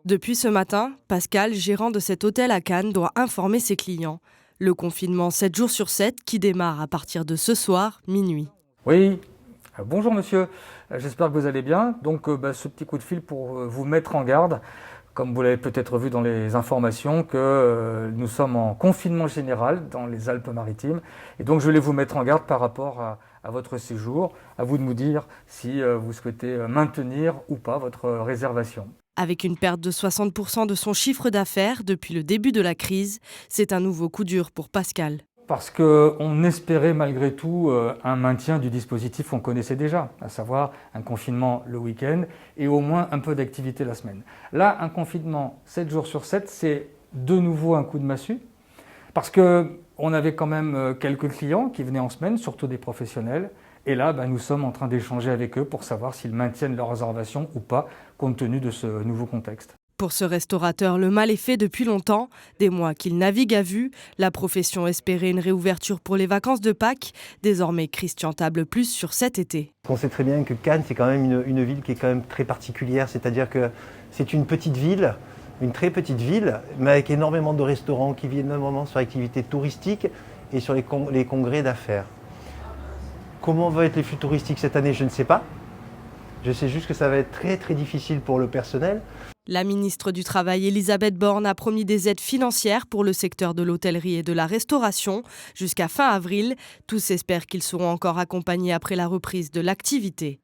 Depuis ce matin, Pascal, gérant de cet hôtel à Cannes, doit informer ses clients. Le confinement 7 jours sur 7 qui démarre à partir de ce soir, minuit. Oui, bonjour monsieur, j'espère que vous allez bien. Donc ce petit coup de fil pour vous mettre en garde, comme vous l'avez peut-être vu dans les informations, que nous sommes en confinement général dans les Alpes-Maritimes. Et donc je voulais vous mettre en garde par rapport à votre séjour. À vous de nous dire si vous souhaitez maintenir ou pas votre réservation. Avec une perte de 60% de son chiffre d'affaires depuis le début de la crise, c'est un nouveau coup dur pour Pascal. Parce qu'on espérait malgré tout un maintien du dispositif qu'on connaissait déjà, à savoir un confinement le week-end et au moins un peu d'activité la semaine. Là, un confinement 7 jours sur 7, c'est de nouveau un coup de massue, parce qu'on avait quand même quelques clients qui venaient en semaine, surtout des professionnels, et là, nous sommes en train d'échanger avec eux pour savoir s'ils maintiennent leur réservation ou pas, compte tenu de ce nouveau contexte. Pour ce restaurateur, le mal est fait depuis longtemps. Des mois qu'il navigue à vue, la profession espérait une réouverture pour les vacances de Pâques. Désormais, Christian table plus sur cet été. On sait très bien que Cannes, c'est quand même une ville qui est quand même très particulière. C'est-à-dire que c'est une petite ville, une très petite ville, mais avec énormément de restaurants qui viennent énormément sur l'activité touristique et sur les congrès d'affaires. Comment vont être les flux touristiques cette année, je ne sais pas. Je sais juste que ça va être très très difficile pour le personnel. La ministre du Travail, Elisabeth Borne, a promis des aides financières pour le secteur de l'hôtellerie et de la restauration jusqu'à fin avril. Tous espèrent qu'ils seront encore accompagnés après la reprise de l'activité.